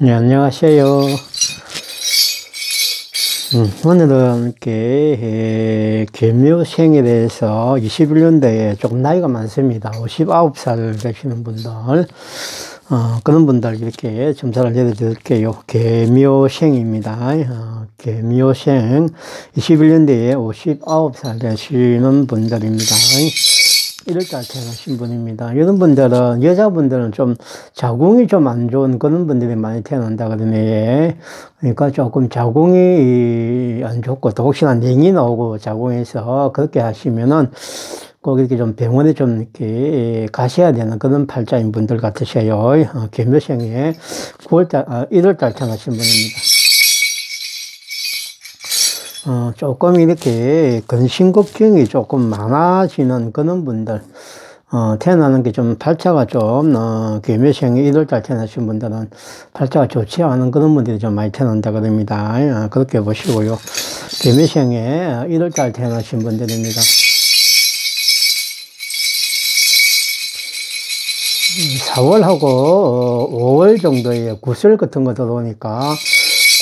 네, 안녕하세요. 오늘은 이렇게 계묘생에 대해서 21년도에 조금 나이가 많습니다. 59살 되시는 분들, 그런 분들 이렇게 점사를 내려드릴게요. 계묘생입니다. 계묘생 21년도에 59살 되시는 분들입니다. 1월달 태어나신 분입니다. 이런 분들은, 여자분들은 좀 자궁이 좀 안 좋은 그런 분들이 많이 태어난다 그러네. 그러니까 조금 자궁이 안 좋고, 또 혹시나 냉이 나오고 자궁에서 그렇게 하시면은 꼭 이렇게 좀 병원에 좀 이렇게 가셔야 되는 그런 팔자인 분들 같으셔요. 계묘생에 1월달 태어나신 분입니다. 조금 이렇게 근심걱정이 조금 많아지는 그런 분들, 태어나는 게 좀 팔자가 좀, 계묘생에 1월달 태어나신 분들은 팔자가 좋지 않은 그런 분들이 좀 많이 태어난다 그럽니다. 그렇게 보시고요. 계묘생에 1월달 태어나신 분들입니다. 4월하고 5월 정도에 구설 같은 거 들어오니까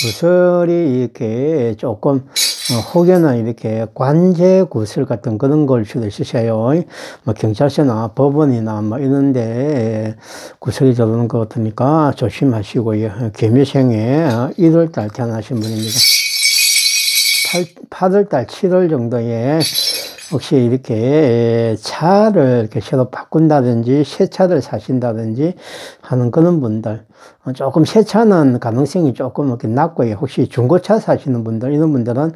구설이 이렇게 조금 혹여나 이렇게 관제 구설 같은 그런 걸 수도 있으셔요. 뭐 경찰서나 법원이나 뭐 이런데 구설이 들어오는 것 같으니까 조심하시고요. 계묘생에 1월달 태어나신 분입니다. 8월달, 7월 정도에 혹시 이렇게 차를 이렇게 새로 바꾼다든지 새 차를 사신다든지 하는 그런 분들, 조금 새 차는 가능성이 조금 이렇게 낮고요. 혹시 중고차 사시는 분들, 이런 분들은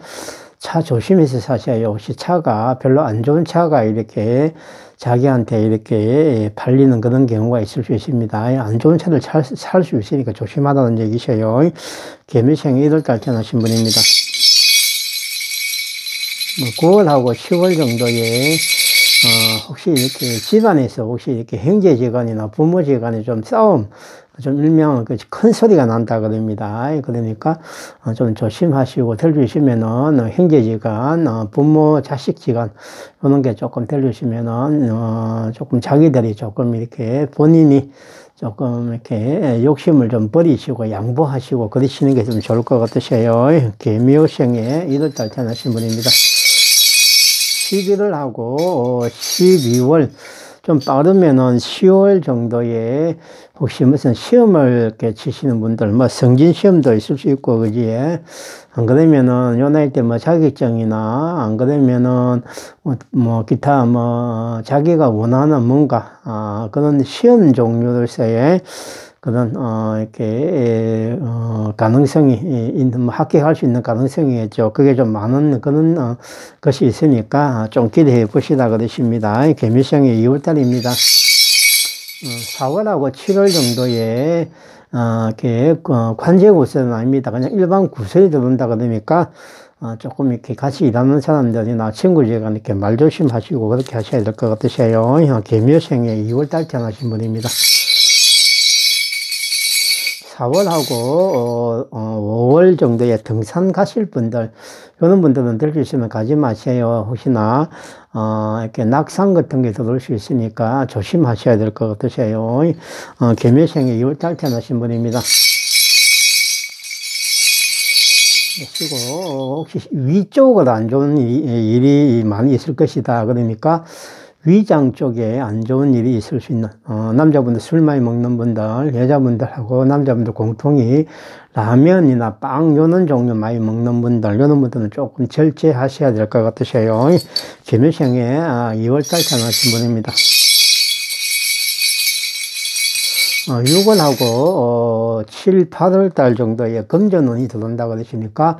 차 조심해서 사셔요. 혹시 차가 별로 안 좋은 차가 이렇게 자기한테 이렇게 팔리는 그런 경우가 있을 수 있습니다. 안 좋은 차를 살 수 있으니까 조심하다는 얘기셔요. 계묘생 1월달 태어나신 분입니다. 9월하고 10월 정도에, 혹시 이렇게 집안에서 혹시 이렇게 형제지간이나 부모지간에 좀 싸움, 좀 일명 큰 소리가 난다 그럽니다. 그러니까 좀 조심하시고 들리시면은 형제지간, 부모 자식지간 이런 게 조금 들리시면은 조금 자기들이 조금 이렇게 본인이 조금 이렇게 욕심을 좀 버리시고 양보하시고 그러시는 게 좀 좋을 것 같으셔요. 계묘생에 1월달 태어나신 분입니다. 11월하고 12월 좀 빠르면은 10월 정도에 혹시 무슨 시험을 이렇게 치시는 분들, 뭐 성진 시험도 있을 수 있고, 그지? 안 그러면은 요 나이 때 뭐 자격증이나 안 그러면은 뭐 기타 뭐 자기가 원하는 뭔가 그런 시험 종류로서의 그런 이렇게 가능성이 있는, 뭐 합격할 수 있는 가능성이겠죠. 그게 좀 많은 그런 것이 있으니까 좀 기대해 보시다 그러십니다. 계묘생이 2월달입니다. 4월하고 7월 정도에 이렇게 관제 구설은 아닙니다. 그냥 일반 구설이 들어온다 그러니까 조금 이렇게 같이 일하는 사람들이나 친구지간 이렇게 말 조심하시고 그렇게 하셔야 될 것 같으세요. 계묘생에 2월달 태어나신 분입니다. 4월하고 5월 정도에 등산 가실 분들, 이런 분들은 될 수 있으면 가지 마세요. 혹시나 이렇게 낙상 같은 게 들어올 수 있으니까 조심하셔야 될 것 같으세요. 계묘생에 2월달 태어나신 분입니다. 그리고 혹시 위쪽으로 안 좋은 일이 많이 있을 것이다. 그러니까 위장 쪽에 안 좋은 일이 있을 수 있는, 남자분들 술 많이 먹는 분들, 여자분들하고 남자분들 공통이 라면이나 빵, 요런 종류 많이 먹는 분들, 요런 분들은 조금 절제하셔야 될 것 같으셔요. 계묘생에 2월달 태어나신 분입니다. 6월하고 7, 8월달 정도에 금전운이 들어온다 그러시니까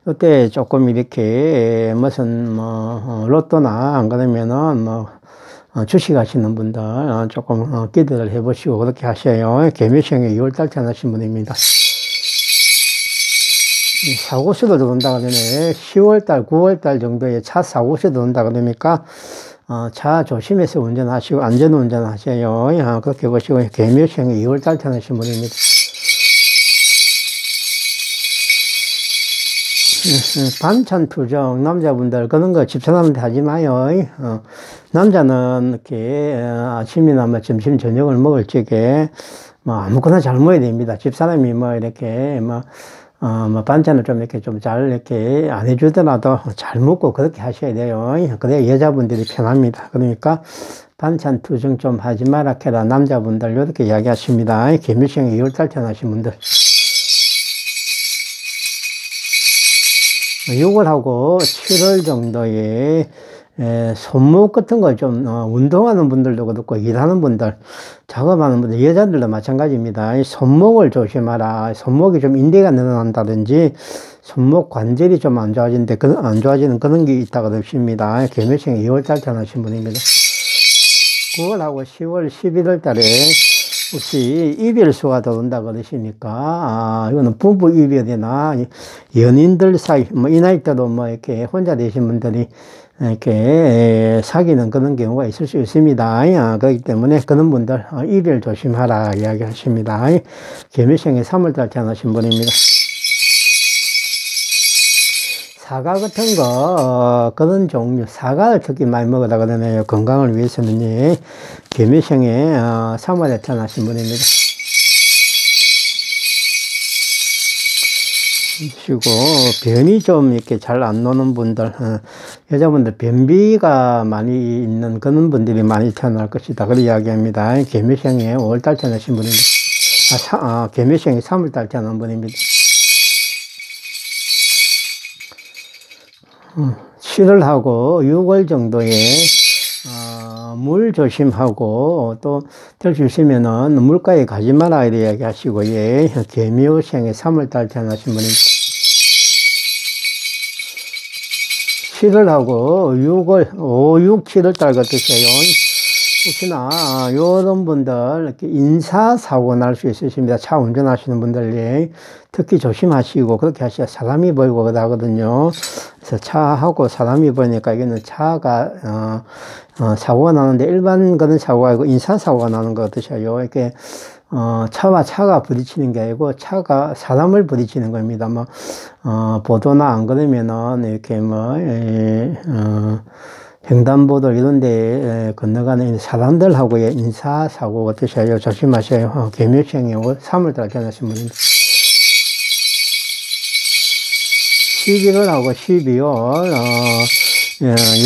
이때 조금 이렇게 무슨 로또나 안 그러면은 주식 하시는 분들 조금 기대를 해보시고 그렇게 하셔요. 계묘생에 2월달 태어나신 분입니다. 사고수도 들어온다 그러네. 10월달, 9월달 정도에 차 사고수 들어온다 그러니까 차 조심해서 운전하시고 안전운전 하셔요. 그렇게 보시고 계묘생에 2월달 태어나신 분입니다. 반찬 투정, 남자분들, 그런 거 집사람한테 하지 마요. 남자는 이렇게 아침이나 뭐 점심, 저녁을 먹을 적에 뭐 아무거나 잘 먹어야 됩니다. 집사람이 뭐 이렇게 뭐 반찬을 좀 이렇게 좀 잘 이렇게 안 해주더라도 잘 먹고 그렇게 하셔야 돼요. 그래야 여자분들이 편합니다. 그러니까 반찬 투정 좀 하지 마라 캐라 남자분들 이렇게 이야기하십니다. 개미생 2월달 태어나신 분들 6월하고 7월 정도에 손목 같은 거 좀 운동하는 분들도 그렇고 일하는 분들 작업하는 분들 여자들도 마찬가지입니다. 이 손목을 조심하라. 손목이 좀 인대가 늘어난다든지 손목 관절이 좀 안 좋아지는데 안 좋아지는 그런 게 있다고 그럽니다. 개묘생 2월달 태어나신 분입니다. 9월하고 10월 11월 달에 혹시 이별수가 들어온다 그러시니까 이거는 부부 이별이나 연인들 사이 뭐 이 나이 때도 뭐 이렇게 혼자 되신 분들이 이렇게 사귀는 그런 경우가 있을 수 있습니다. 그렇기 때문에 그런 분들 이별 조심하라 이야기하십니다. 개묘생의 3월달 태어나신 분입니다. 사과 같은 거 그런 종류 사과를 특히 많이 먹으라 그러네요. 건강을 위해서는 개묘생의 3월에 태어나신 분입니다. 그리고 변이 좀 이렇게 잘 안 노는 분들 여자분들 변비가 많이 있는 그런 분들이 많이 태어날 것이다 그런 이야기합니다. 개묘생의 5월달 태어나신 분입니다. 개묘생의 3월달 태어난 분입니다. 7월하고 6월 정도에 물 조심하고 또 될 수 있으면은 물가에 가지 마라 이렇게 이야기하시고 개묘생의 3월달 태어나신 분입니다. 7월하고 6월 5, 6, 7월달 같으세요. 혹시나 요런 분들 이렇게 인사사고 날 수 있으십니다. 차 운전하시는 분들 특히 조심하시고 그렇게 하셔야 사람이 보이고 그러거든요. 그래서 차하고 사람이 보이니까 이거는 차가 사고가 나는데 일반 그런 사고가 아니고 인사사고가 나는 거 같으셔요. 이렇게 차와 차가 부딪히는 게 아니고 차가 사람을 부딪히는 겁니다. 보도나 안 그러면은 이렇게 횡단보도 이런 데 건너가는 사람들하고의 인사사고가 되셔요. 조심하셔요. 개묘생의 3월달 태어나신 분입니다. 11월하고 12월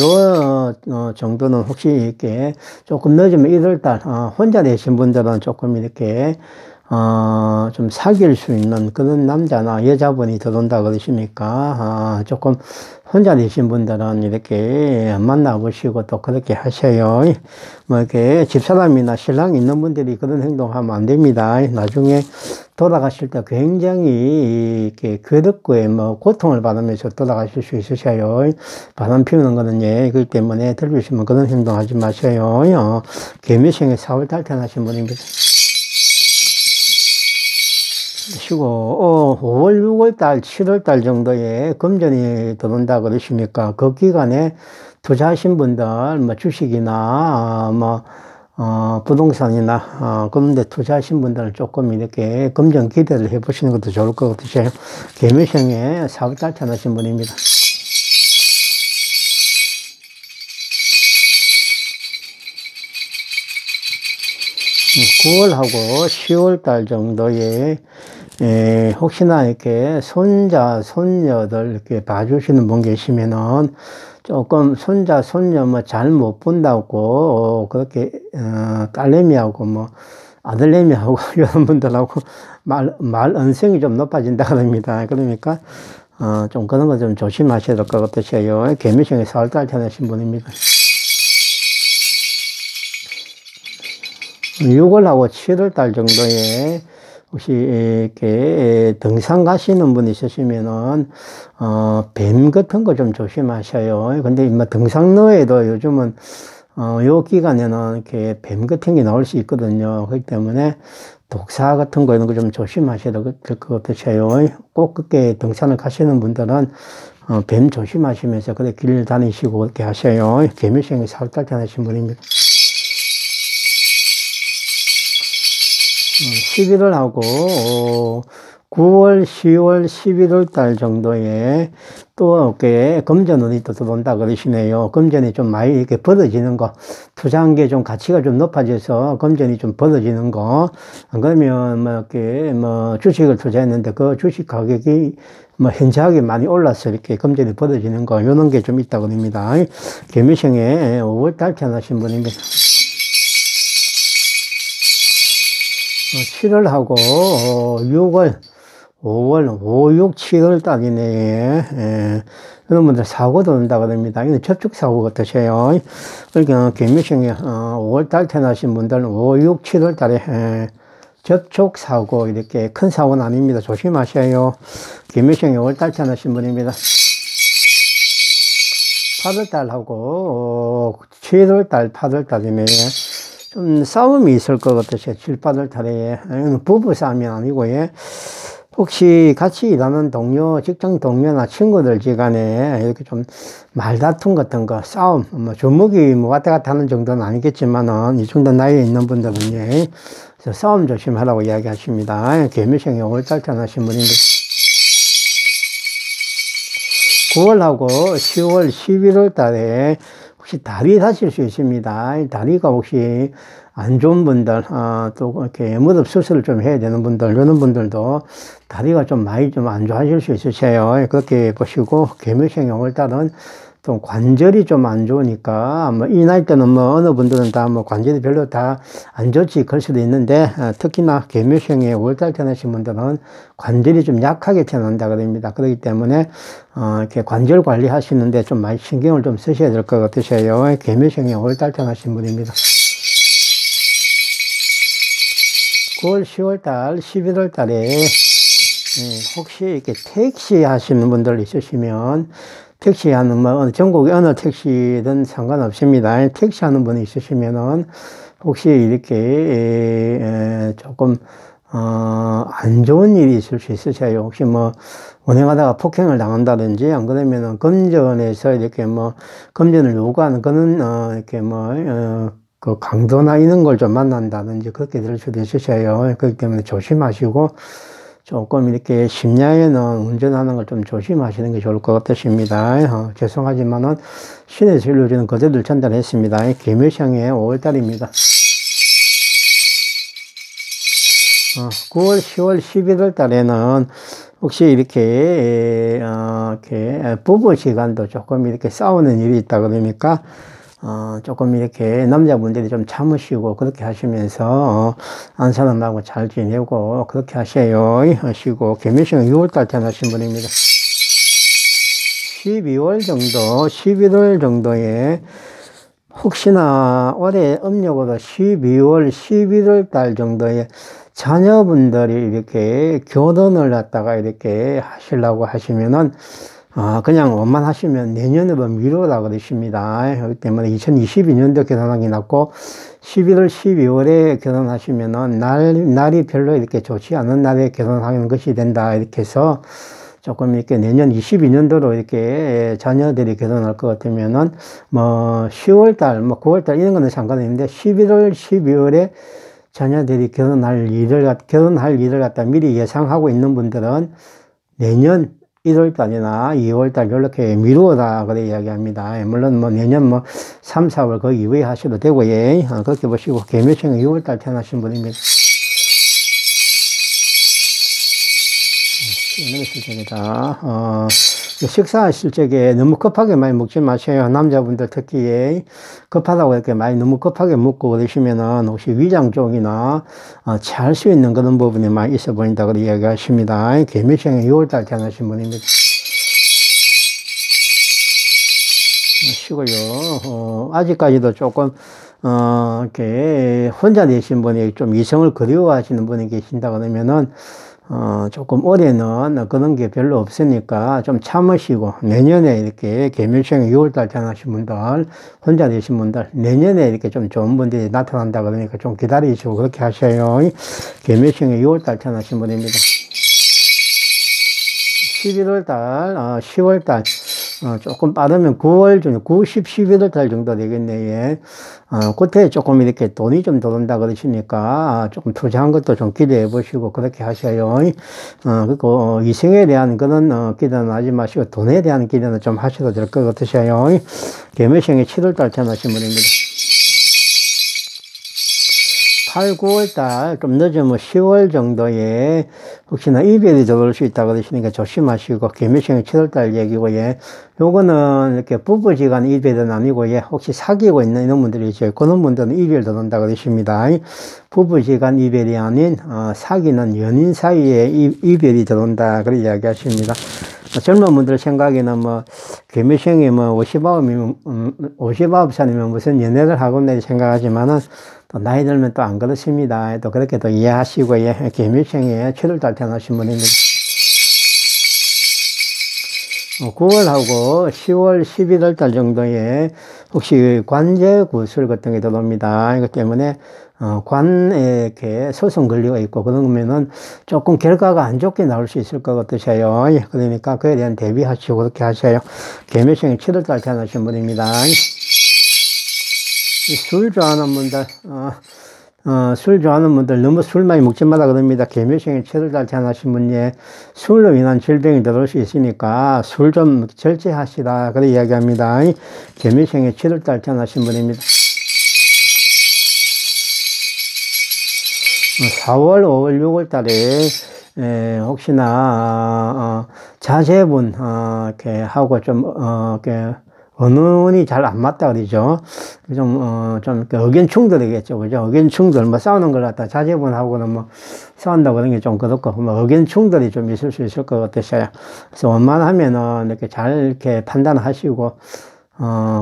요 정도는 혹시 이렇게 조금 늦으면 1월달 혼자 되신 분들은 조금 이렇게 좀 사귈 수 있는 그런 남자나 여자분이 들어온다 그러시니까 조금 혼자 되신 분들은 이렇게 만나보시고 또 그렇게 하셔요. 뭐 이렇게 집사람이나 신랑 있는 분들이 그런 행동하면 안 됩니다. 나중에 돌아가실 때 굉장히 이렇게 괴롭고 고통을 받으면서 돌아가실 수 있으셔요. 바람 피우는 거는 그렇기 때문에 들으시면 그런 행동하지 마셔요. 개묘생의 4월달 태어나신 분입니다. 그리고 5월, 6월달, 7월달 정도에 금전이 들어온다 그러시니까 그 기간에 투자하신 분들 주식이나 부동산이나 그런 데 투자하신 분들은 조금 이렇게 금전 기대를 해 보시는 것도 좋을 것 같으세요. 개묘생의 4월달 태어나신 분입니다. 9월하고 10월달 정도에 혹시나 이렇게 손자, 손녀들 이렇게 봐주시는 분 계시면은 조금 손자, 손녀 잘 못 본다고 그렇게 딸내미하고 아들내미하고 이런 분들하고 말 언성이 좀 높아진다 그럽니다. 그러니까 좀 그런 거 좀 조심하셔야 될 것 같으세요. 개묘생의 4월달 태어나신 분입니다. 6월하고 7월달 정도에 혹시 이렇게 등산 가시는 분이 있으시면은 뱀 같은 거 좀 조심하셔요. 근데 등산로에도 요즘은 요 기간에는 이렇게 뱀 같은 게 나올 수 있거든요. 그렇기 때문에 독사 같은 거 이런 거 좀 조심하셔야 될 것 같으세요. 꼭 그렇게 등산을 가시는 분들은 뱀 조심하시면서 그렇게 길 다니시고 그렇게 하셔요. 개묘생의 4월달 태어나신 분입니다. 11월하고 9월, 10월, 11월 달 정도에 또 이렇게 금전운이 또 들어온다 그러시네요. 금전이 좀 많이 이렇게 벌어지는 거, 투자한 게 좀 가치가 좀 높아져서 금전이 좀 벌어지는 거, 안 그러면 뭐 이렇게 뭐 주식을 투자했는데 그 주식 가격이 뭐 현저하게 많이 올라서 이렇게 금전이 벌어지는 거, 요런 게 좀 있다고 합니다. 개미생에 5월 달 태어나신 분입니다. 7월하고 6월, 5월, 5, 6, 7월 달이네. 예. 그런 분들 사고도 온다고 합니다. 이건 접촉사고 같으세요. 그러니까 개미생에 5월 달 태어나신 분들은 5, 6, 7월 달에 접촉사고, 이렇게 큰 사고는 아닙니다. 조심하셔요. 개미생에 5월 달 태어나신 분입니다. 8월 달하고 7월 달, 8월 달이네. 좀 싸움이 있을 것 같으세요. 7, 8월 달에. 부부 싸움이 아니고, 예. 혹시 같이 일하는 동료, 직장 동료나 친구들 지간에 이렇게 좀 말다툼 같은 거, 싸움, 뭐 주먹이 뭐 왔다 갔다 하는 정도는 아니겠지만은, 이 정도 나이에 있는 분들은, 예. 그래서 싸움 조심하라고 이야기하십니다. 개미생에 5월달 태어나신 분인데, 9월하고 10월, 11월 달에 혹시 다리 다칠 수 있습니다. 다리가 혹시 안 좋은 분들, 또 이렇게 무릎 수술을 좀 해야 되는 분들, 이런 분들도 다리가 좀 많이 좀 안 좋아질 수 있으세요. 그렇게 보시고, 개묘생 5월달은 또 관절이 좀 안 좋으니까, 뭐, 이 나이 때는 뭐, 어느 분들은 다 뭐, 관절이 별로 다 안 좋지, 그럴 수도 있는데, 특히나 개묘생에 5월달 태어나신 분들은 관절이 좀 약하게 태어난다 그럽니다. 그렇기 때문에, 이렇게 관절 관리하시는데 좀 많이 신경을 좀 쓰셔야 될 것 같으세요. 개묘생에 5월달 태어나신 분입니다. 9월, 10월달, 11월달에, 혹시 이렇게 택시 하시는 분들 있으시면, 택시 하는, 뭐, 전국의 어느 택시든 상관없습니다. 택시 하는 분이 있으시면은, 혹시 이렇게, 조금, 안 좋은 일이 있을 수 있으세요. 혹시 뭐, 운행하다가 폭행을 당한다든지, 안 그러면은 금전에서 이렇게 뭐, 금전을 요구하는 그런, 이렇게 뭐, 그 강도나 이런 걸 좀 만난다든지 그렇게 될 수도 있으세요. 그렇기 때문에 조심하시고, 조금 이렇게 심야에는 운전하는 걸 좀 조심하시는 게 좋을 것 같으십니다. 죄송하지만은 신의 진료주는 그대로 전달했습니다. 개묘생의 5월달입니다. 9월, 10월, 11월 달에는 혹시 이렇게, 부부 시간도 조금 이렇게 싸우는 일이 있다 그러니까, 조금 이렇게 남자분들이 좀 참으시고 그렇게 하시면서 안 사람하고 잘 지내고 그렇게 하세요. 하시고, 개묘생 6월달 태어나신 분입니다. 12월 정도, 11월 정도에 혹시나 올해 음력으로 12월, 11월 달 정도에 자녀분들이 이렇게 결혼을 갖다가 이렇게 하시려고 하시면은, 그냥 원만하시면 내년으로 미루라 그러십니다. 그렇기 때문에 2022년도 결혼하기 낫고, 11월, 12월에 결혼하시면은 날이 별로 이렇게 좋지 않은 날에 결혼하는 것이 된다. 이렇게 해서 조금 이렇게 내년 22년도로 이렇게 자녀들이 결혼할 것 같으면은, 뭐, 10월달, 뭐, 9월달 이런 거는 상관없는데, 11월, 12월에 자녀들이 결혼할 일을 갖다 미리 예상하고 있는 분들은 내년 1월달이나 2월달 이렇게 미루어라 그래 이야기합니다. 물론 뭐 내년 뭐 3, 4월 그 이후에 하셔도 되고, 예. 그렇게 보시고, 개묘생 6월달 태어나신 분입니다. 실적이다. 식사하실 적에 너무 급하게 많이 먹지 마세요. 남자분들 특히 급하다고 이렇게 많이 너무 급하게 먹고 그러시면은 혹시 위장 쪽이나 체할 수 있는 그런 부분이 많이 있어 보인다고 이야기하십니다. 개묘생에 6월달 태어나신 분입니다. 쉬고요. 아직까지도 조금 이렇게 혼자 계신 분이 좀 이성을 그리워하시는 분이 계신다 그러면은 조금 올해는 그런 게 별로 없으니까 좀 참으시고, 내년에 이렇게 개묘생 6월달 태어나신 분들, 혼자 되신 분들, 내년에 이렇게 좀 좋은 분들이 나타난다 그러니까 좀 기다리시고 그렇게 하셔요. 개묘생 6월달 태어나신 분입니다. 11월달, 10월달, 조금 빠르면 9월 중, 9, 10, 11월 달 정도 되겠네, 예. 그때 조금 이렇게 돈이 좀 들어온다 그러시니까, 조금 투자한 것도 좀 기대해 보시고, 그렇게 하셔요. 그리고, 이생에 대한 그런, 기대는 하지 마시고, 돈에 대한 기대는 좀 하셔도 될 것 같으셔요. 개묘생이 7월 달 태어나신 분입니다. 8, 9월 달, 좀 늦으면 10월 정도에 혹시나 이별이 들어올 수 있다고 그러시니까 조심하시고, 개묘생이 7월 달 얘기고, 예. 요거는 이렇게 부부지간 이별은 아니고, 예. 혹시 사귀고 있는 이런 분들이 있죠. 그런 분들은 이별 들어온다 그러십니다. 부부지간 이별이 아닌, 사귀는 연인 사이에 이별이 들어온다. 그렇게 이야기하십니다. 젊은 분들 생각에는 뭐, 개묘생이 뭐, 59살이면 무슨 연애를 하고 내 생각하지만은, 또 나이 들면 또 안 그렇습니다. 또 그렇게 또 이해하시고, 예, 개묘생에 7월달 태어나신 분입니다. 9월하고 10월, 11월 달 정도에 혹시 관제 구술 같은 게 들어옵니다. 이것 때문에, 관에 이렇게 소송 걸리가 있고, 그러면은 조금 결과가 안 좋게 나올 수 있을 것 같으셔요. 그러니까 그에 대한 대비하시고 그렇게 하셔요. 개묘생이 7월달 태어나신 분입니다. 술 좋아하는 분들, 술 좋아하는 분들 너무 술 많이 먹지 마라 그럽니다. 개묘생에 7월달 태어나신 분이 술로 인한 질병이 들어올 수 있으니까 술 좀 절제하시라. 그래 이야기합니다. 개묘생에 7월달 태어나신 분입니다. 4월, 5월, 6월 달에 혹시나 자제분 이렇게 하고 좀 이렇게 언어이 잘 안 맞다 그러죠. 좀 의견 충돌이겠죠. 그죠? 의견 충돌, 뭐 싸우는 걸 갖다 자제분하고는 뭐 싸운다고 그런 게 좀 그렇고, 뭐 의견 충돌이 좀 있을 수 있을 것 같으셔요. 그래서 원만하면은 이렇게 잘 이렇게 판단하시고,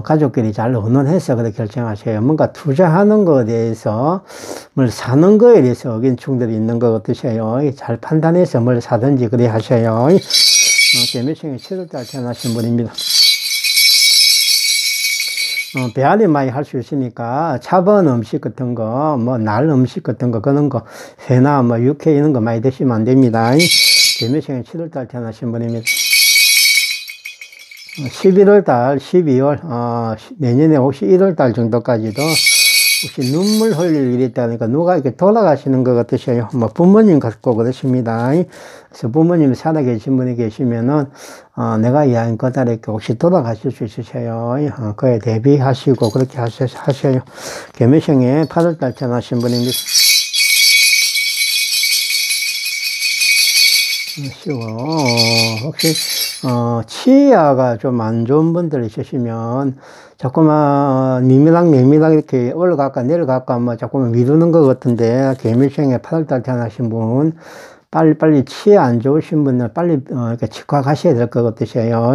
가족끼리 잘 의논해서 그렇게 결정하셔요. 뭔가 투자하는 거에 대해서, 뭘 사는 거에 대해서 의견 충돌이 있는 것 같으셔요. 잘 판단해서 뭘 사든지 그래 하셔요. 개묘생이 7월달 태어나신 분입니다. 배앓이 많이 할 수 있으니까 차가운 음식 같은 거, 뭐 날 음식 같은 거, 그런 거, 회나 뭐 육회 이런 거 많이 드시면 안 됩니다. 개묘생이 7월달 태어나신 분입니다. 11월달, 12월, 내년에 혹시 1월달 정도까지도 혹시 눈물 흘릴 일이 있다니까 누가 이렇게 돌아가시는 것 같으셔요. 뭐 부모님 같고 그러십니다. 그래서 부모님 살아계신 분이 계시면은, 내가 이야기한 거다 이렇게 혹시 돌아가실 수 있으셔요. 그에 대비하시고 그렇게 하셔요. 개묘생에 8월달 태어나신 분입니다. 혹시, 치아가 좀 안 좋은 분들 있으시면, 자꾸만 미미랑 이렇게 올라갈까 내려갈까 뭐 자꾸만 미루는 것 같은데, 개묘생에 8월달 태어나신 분, 빨리 치아 안 좋으신 분은 빨리, 이렇게 치과 가셔야 될 것 같으셔요.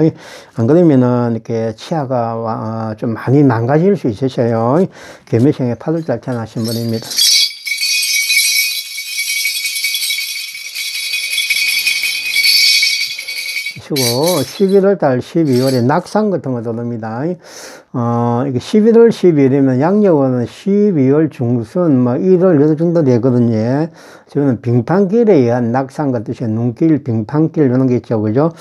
안 그러면은 이렇게 치아가, 좀 많이 망가질 수 있으셔요. 개묘생에 8월달 태어나신 분입니다. 11월달, 12월에 낙상 같은 거 들어옵니다. 이게 11월, 12월이면 양력은 12월 중순, 뭐 1월 요 정도 되거든요. 저는 빙판길에 의한 낙상 같은 뜻이에요. 눈길, 빙판길 이런 게 있죠. 그죠?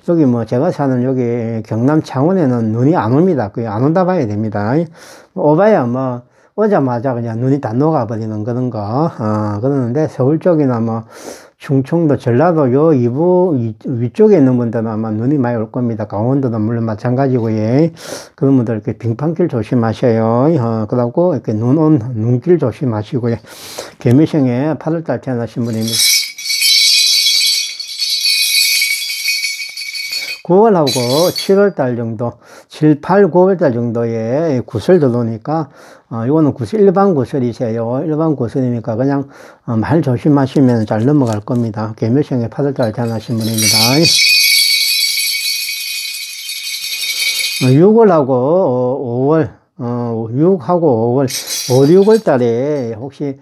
여기 뭐 제가 사는 여기 경남 창원에는 눈이 안 옵니다. 거의 안 온다 봐야 됩니다. 오봐야 뭐 오자마자 그냥 눈이 다 녹아버리는 그런 거, 그러는데 서울 쪽이나 뭐 충청도, 전라도 요 위쪽에 있는 분들은 아마 눈이 많이 올 겁니다. 강원도도 물론 마찬가지고, 예. 그런 분들 이렇게 빙판길 조심하셔요. 그러고 이렇게 눈길 조심하시고요. 개묘생에 8월달 태어나신 분입니다. 9월하고 7월달 정도, 7, 8, 9월달 정도에 구슬 들어오니까, 이거는 구슬, 일반 구슬이세요. 일반 구슬이니까 그냥, 말 조심하시면 잘 넘어갈 겁니다. 개묘생에 8월달 태어나신 분입니다. 6월하고 5월, 6하고 5월, 5, 6월 달에 혹시,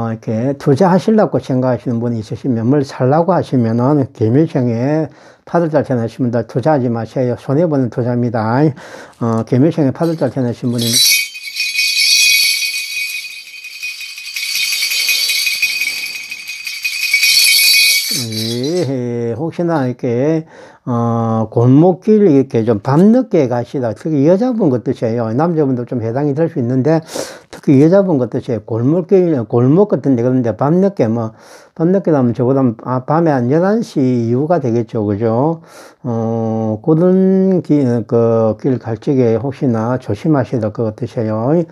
이렇게 투자하시려고 생각하시는 분이 있으시면, 뭘 살라고 하시면은, 개묘생에 8월달 태어나신 분들 투자하지 마세요. 손해보는 투자입니다. 개묘생에 8월달 태어나신 분이, 혹시나 이렇게, 골목길 이렇게 좀 밤늦게 가시다. 특히 여자분 같으세요. 남자분도 좀 해당이 될 수 있는데, 특히 여자분 같으세요. 골목 같은 데, 그런데 밤늦게 밤늦게 가면 적어도 밤에 한 11시 이후가 되겠죠. 그죠? 그런 길 갈 적에 혹시나 조심하셔야 될 것 같으세요.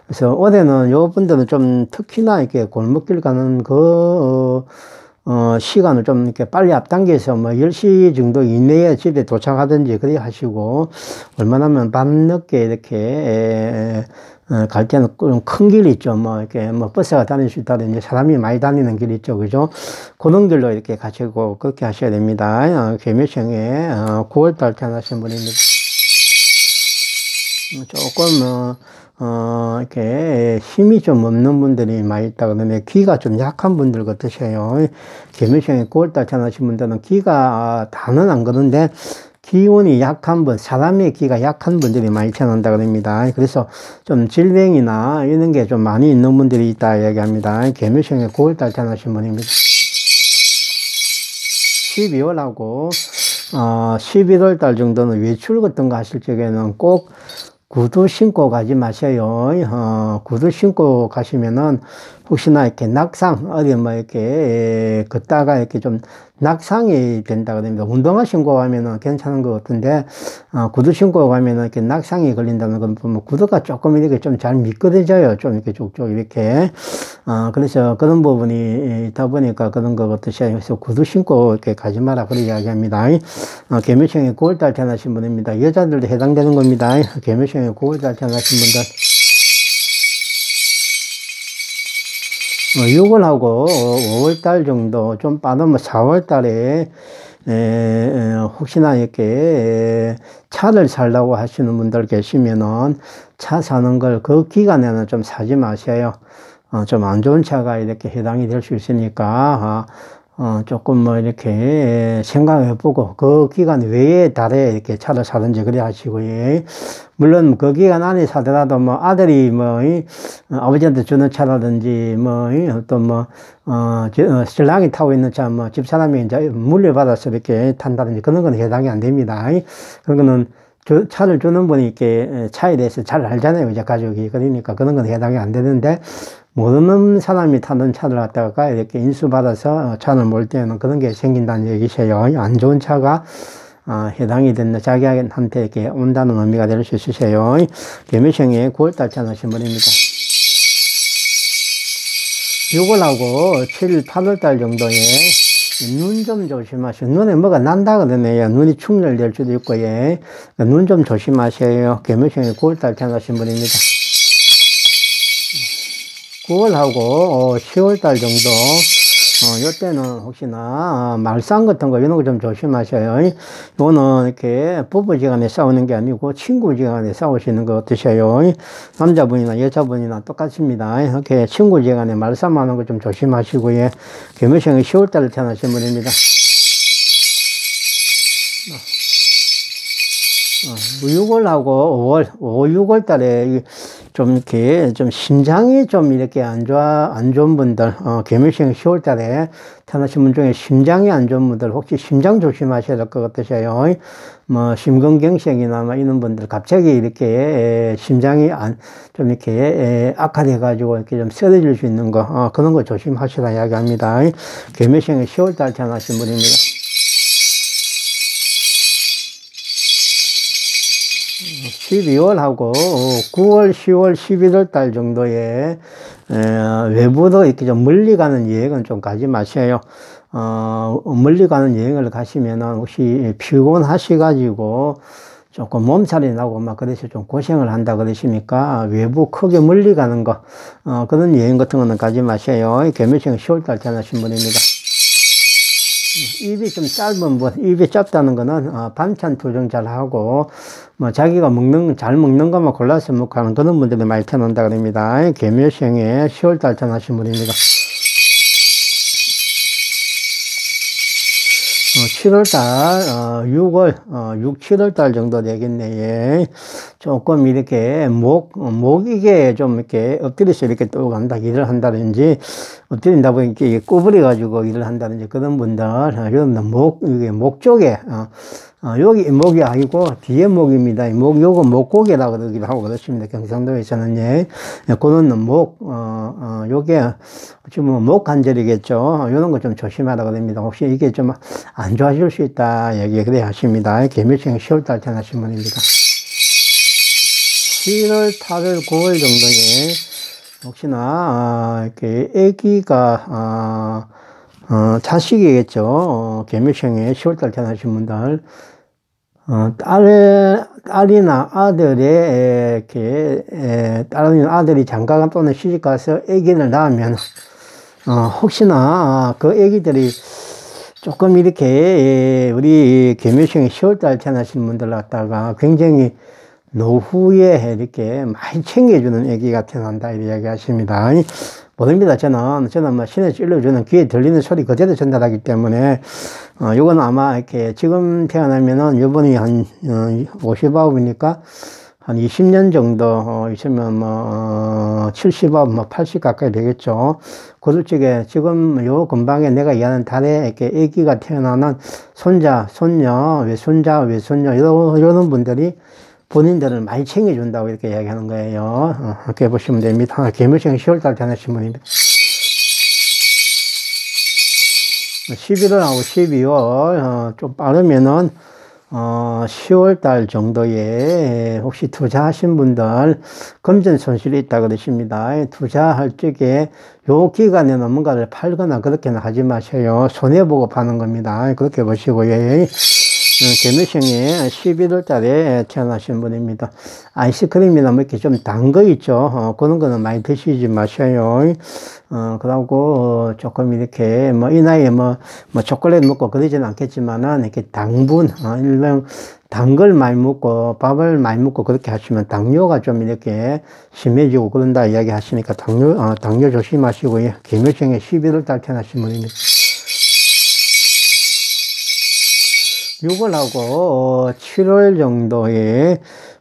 그래서 올해는 요 분들은 좀 특히나 이렇게 골목길 가는 시간을 좀 이렇게 빨리 앞당겨서 10시 정도 이내에 집에 도착하든지 그래 하시고, 얼마나면 밤늦게 이렇게, 갈 때는 큰 길이 있죠. 이렇게 버스가 다닐 수 있다든지 사람이 많이 다니는 길이 있죠. 그죠? 그런 길로 이렇게 가시고 그렇게 하셔야 됩니다. 개묘생에 9월달 태어나신 분입니다. 조금, 이렇게 힘이 좀 없는 분들이 많이 있다 그러면 귀가 좀 약한 분들 같으세요. 개묘생에 9월달 태어나신 분들은 귀가 다는 안 그런데 기운이 약한 분, 사람의 귀가 약한 분들이 많이 태어난다 그럽니다. 그래서 좀 질병이나 이런 게 좀 많이 있는 분들이 있다 얘기합니다. 개묘생에 9월달 태어나신 분입니다. 12월하고 11월 달 정도는 외출 같은 거 하실 적에는 꼭 구두 신고 가지 마세요. 구두 신고 가시면은 혹시나 이렇게 낙상, 어디 이렇게 걷다가 이렇게 좀 낙상이 된다 그럽니다. 운동화 신고 가면은 괜찮은 것 같은데, 구두 신고 가면은 이렇게 낙상이 걸린다는 건 보면 구두가 조금 이렇게 좀 잘 미끄러져요. 좀 이렇게 쭉쭉 이렇게. 그래서 그런 부분이 있다 보니까 그런 것 같으셔요. 그래서 구두 신고 이렇게 가지 마라. 그렇게 이야기합니다. 개묘생에 9월달 태어나신 분입니다. 여자들도 해당되는 겁니다. 개묘생에 9월달 태어나신 분들. 6월하고 5월달 정도 좀 빠르면 4월달에 혹시나 이렇게 차를 살라고 하시는 분들 계시면은 차 사는 걸 그 기간에는 좀 사지 마세요. 좀 안 좋은 차가 이렇게 해당이 될 수 있으니까 조금 이렇게 생각해보고 그 기간 외에 달에 이렇게 차를 사든지 그래 하시고요. 물론 그 기간 안에 사더라도 아들이 아버지한테 주는 차라든지 또 신랑이 타고 있는 차 집사람이 이제 물려받아서 이렇게 탄다든지 그런 건 해당이 안 됩니다. 그런 거는 차를 주는 분이 이렇게 차에 대해서 잘 알잖아요. 이제 가족이. 그러니까 그런 건 해당이 안 되는데, 모르는 사람이 타는 차를 갖다가 이렇게 인수받아서 차를 몰 때는 그런 게 생긴다는 얘기세요. 안 좋은 차가 해당이 된다. 자기한테 이렇게 온다는 의미가 될 수 있으세요. 개묘생에 9월달 태어나신 분입니다. 6월하고 7, 8월달 정도에 눈 좀 조심하세요. 눈에 뭐가 난다 그러네요. 눈이 충혈될 수도 있고, 예. 눈 좀 조심하세요. 개묘생에 9월달 태어나신 분입니다. 9월하고 10월달 정도, 요때는 혹시나 말썽 같은 거 이런 거 좀 조심하셔요. 이거는 이렇게 부부지간에 싸우는 게 아니고 친구지간에 싸우시는 거 어떠세요? 남자분이나 여자분이나 똑같습니다. 이렇게 친구지간에 말싸움하는 거 좀 조심하시고, 예. 개묘생이 10월달에 태어나신 분입니다. 6월하고 5, 6월 달에 좀 이렇게 좀 심장이 좀 이렇게 안 좋은 분들, 개묘생 10월 달에 태어나신 분 중에 심장이 안 좋은 분들 혹시 심장 조심하셔야 될 것 같으세요. 심근경색이나 이런 분들 갑자기 이렇게 심장이 좀 이렇게 악화돼가지고 이렇게 좀 쓰러질 수 있는 거, 그런 거 조심하시라 이야기합니다. 개묘생 10월 달 태어나신 분입니다. 12월하고 9월, 10월, 11월 달 정도에 외부로 이렇게 좀 멀리 가는 여행은 좀 가지 마세요. 멀리 가는 여행을 가시면은 혹시 피곤하셔가지고 조금 몸살이 나고 그래서 좀 고생을 한다 그러시니까 외부 크게 멀리 가는 거, 그런 여행 같은 거는 가지 마세요. 개묘생 10월 달 태어나신 분입니다. 입이 좀 짧은 분, 입이 짧다는 거는 반찬 조정 잘 하고 자기가 잘 먹는 것만 골라서 먹고 하는 그런 분들이 많이 태어난다 그럽니다. 개묘생에 10월달 태어나신 분입니다. 7월달, 7월달 정도 되겠네. 예. 조금 이렇게 목이게 좀 이렇게 엎드려서 이렇게 또 간다, 일을 한다든지, 엎드린다 보니까 이게 구부려가지고 일을 한다든지 그런 분들, 여러분들 이게 목 쪽에, 여기 목이 아니고 뒤에 목입니다. 요거 목고개라고 그러기도 하고 그렇습니다. 경상도에서는, 예. 그거는 요게, 지금 목 관절이겠죠. 이런 거 좀 조심하라고 됩니다. 혹시 이게 좀 안 좋아질 수 있다, 얘기 그래 하십니다. 개묘생 10월달 태어나신 분입니다. 7월, 8월, 9월 정도에 혹시나, 이렇게 애기가, 자식이겠죠. 개묘생에 10월달 태어나신 분들. 딸이나 아들의, 딸이나 아들이 장가 또는 시집 가서 아기를 낳으면, 혹시나 그 아기들이 조금 이렇게, 우리 개묘생에 10월달 태어나신 분들 갖다가 굉장히 노후에 이렇게 많이 챙겨주는 아기가 태어난다, 이렇게 이야기하십니다. 모릅니다. 저는 뭐 신의 찔러주는 귀에 들리는 소리 그대로 전달하기 때문에, 요건 아마 이렇게 지금 태어나면은 요번이 한, 59이니까 한 20년 정도, 있으면 70, 80 가까이 되겠죠. 그럴 적에 지금 요 근방에 내가 얘기하는 달에 이렇게 아기가 태어나는 손자, 손녀, 외손자, 이런 분들이 본인들을 많이 챙겨준다고 이렇게 이야기하는 거예요. 이렇게 보시면 됩니다. 개묘생 10월달 태어나신 분입니다. 11월하고 12월, 좀 빠르면은, 10월달 정도에 혹시 투자하신 분들 금전 손실이 있다 그러십니다. 투자할 적에 요 기간에는 뭔가를 팔거나 그렇게는 하지 마세요. 손해보고 파는 겁니다. 그렇게 보시고요. 개묘생에 11월 달에 태어나신 분입니다. 아이스크림이나 뭐 이렇게 좀 단 거 있죠. 그런 거는 많이 드시지 마셔요. 그러고 조금 이렇게 이 나이에 초콜릿 먹고 그러지는 않겠지만은 이렇게 당분, 일명 단 걸 많이 먹고 밥을 많이 먹고 그렇게 하시면 당뇨가 좀 이렇게 심해지고 그런다 이야기 하시니까 당뇨 조심하시고요. 개묘생에 11월 달 태어나신 분입니다. 6월하고 7월 정도에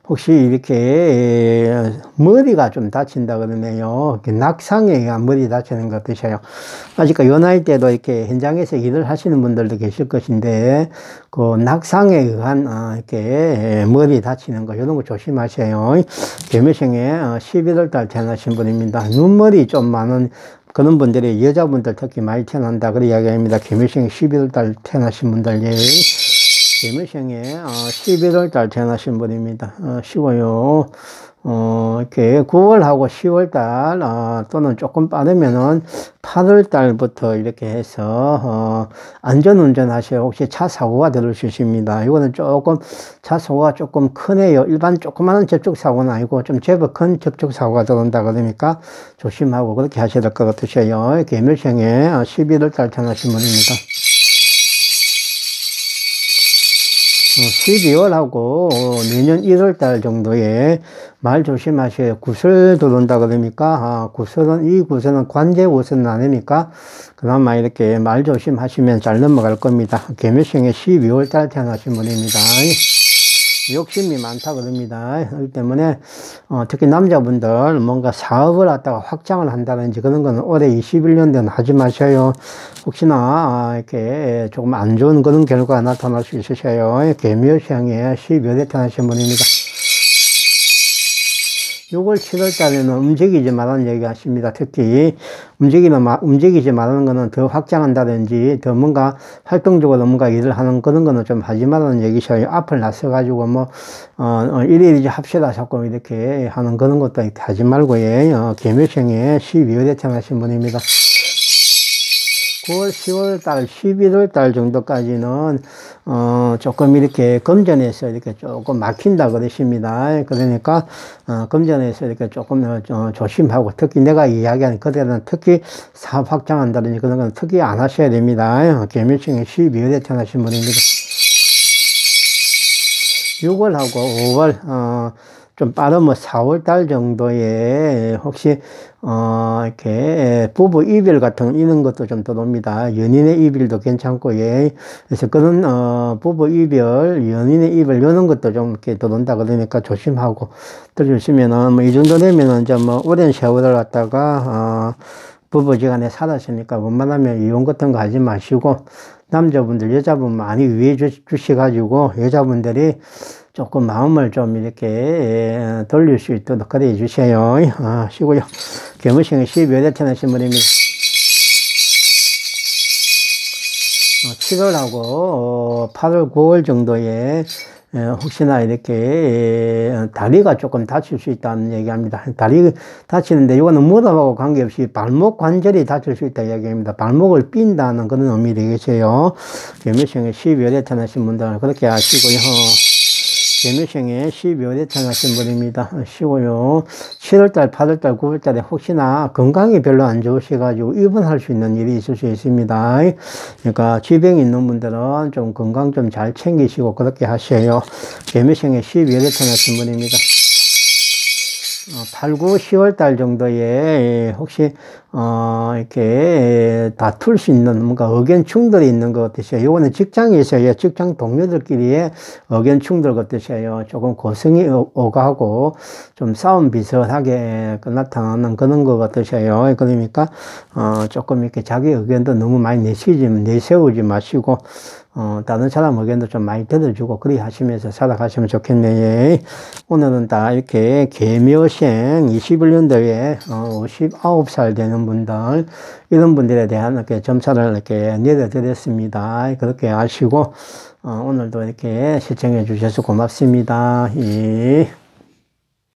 혹시 이렇게 머리가 좀 다친다 그러네요. 낙상에 의한 머리 다치는 거 어떠세요? 아직 요 나이 때도 이렇게 현장에서 일을 하시는 분들도 계실 것인데, 그 낙상에 의한 이렇게 머리 다치는 거 이런 거 조심하세요. 개묘생에 11월 달 태어나신 분입니다. 눈머리 좀 많은 그런 분들이 여자분들 특히 많이 태어난다 그런 이야기입니다. 개묘생에 11월 달 태어나신 분들, 예. 개묘생에 11월 달 태어나신 분입니다. 쉬워요. 이렇게 9월하고 10월 달, 또는 조금 빠르면은 8월 달부터 이렇게 해서, 안전운전 하세요. 혹시 차 사고가 들을 수 있습니다. 이거는 조금, 차 사고가 조금 크네요. 일반 조그마한 접촉사고는 아니고 좀 제법 큰 접촉사고가 들어온다 그러니까 조심하고 그렇게 하셔야 될 것 같으셔요. 개묘생에 11월 달 태어나신 분입니다. 12월하고 내년 1월 달 정도에 말 조심하셔요. 구설 들어온다 그러니까, 이 구설은 관제 구설은 아니니까, 그나마 이렇게 말 조심하시면 잘 넘어갈 겁니다. 개묘생에 12월 달 태어나신 분입니다. 욕심이 많다 그럽니다. 그렇기 때문에 특히 남자분들 뭔가 사업을 갖다가 확장을 한다든지 그런 거는 올해 21년도는 하지 마셔요. 혹시나 이렇게 조금 안 좋은 그런 결과가 나타날 수 있으셔요. 개묘생에 12월에 태어나신 분입니다. 6월, 7월 달에는 움직이지 말라는 얘기 하십니다. 특히 움직이지 말라는 거는 더 확장한다든지 더 뭔가 활동적으로 뭔가 일을 하는 그런 거는 좀 하지 말라는 얘기셔요. 앞을 나서가지고 이리 합시다 자꾸 이렇게 하는 그런 것도 이렇게 하지 말고요. 개묘생에 12월에 태어나신 분입니다. 9월, 10월 달, 11월 달 정도까지는, 조금 이렇게 금전에서 이렇게 조금 막힌다 그러십니다. 그러니까, 금전에서 이렇게 조금, 조심하고, 특히 내가 이야기하는 그대로는 특히 사업 확장한다든지 그런 건 특히 안 하셔야 됩니다. 개묘생에 12월에 태어나신 분입니다. 6월하고 5월, 좀 빠르면 4월 달 정도에 혹시 이렇게 부부 이별 같은 이런 것도 좀 들어옵니다. 연인의 이별도 괜찮고, 예. 그래서 그런 부부 이별, 연인의 이별 이런 것도 좀 이렇게 들어온다 그러니까 조심하고 들으시면은 뭐 이 정도 되면은 이제 뭐 오랜 세월을 갖다가 부부지간에 살았으니까 웬만하면 이혼 같은 거 하지 마시고, 남자분들 여자분 많이 위해 주셔가지고 여자분들이 조금 마음을 좀 이렇게 돌릴 수 있도록 그래 주세요. 쉬고요. 개무생의 12월에 태어나신 분입니다. 7월하고 8월, 9월 정도에 혹시나 이렇게 다리가 조금 다칠 수 있다는 얘기합니다. 다리 다치는데 이거는 무덤하고 관계없이 발목 관절이 다칠 수 있다 얘기합니다. 발목을 삔다는 그런 의미 되겠어요. 개묘생의 12월에 태어나신 분들 그렇게 아시고요. 개묘생의 12월에 태어나신 분입니다. 쉬고요. 7월달, 8월달, 9월달에 혹시나 건강이 별로 안 좋으셔가지고 입원할 수 있는 일이 있을 수 있습니다. 그러니까 질병이 있는 분들은 좀 건강 좀 잘 챙기시고 그렇게 하셔요. 개묘생의 12월에 태어나신 분입니다. 8, 9, 10월달 정도에 혹시 이렇게 다툴 수 있는 뭔가 의견 충돌이 있는 것 같으세요. 요거는 직장에서요, 직장 동료들끼리의 의견 충돌 같으세요. 조금 고성이 오가고 좀 싸움 비슷하게 나타나는 그런 것 같으세요. 그러니까 조금 이렇게 자기 의견도 너무 많이 내세우지 마시고 다른 사람 의견도 좀 많이 들어주고 그리 하시면서 살아가시면 좋겠네요. 오늘은 다 이렇게 개묘생 21년도에 59살 되는 분들, 이런 분들에 대한 이렇게 점사를 이렇게 내려드렸습니다. 그렇게 아시고 오늘도 이렇게 시청해 주셔서 고맙습니다. 예.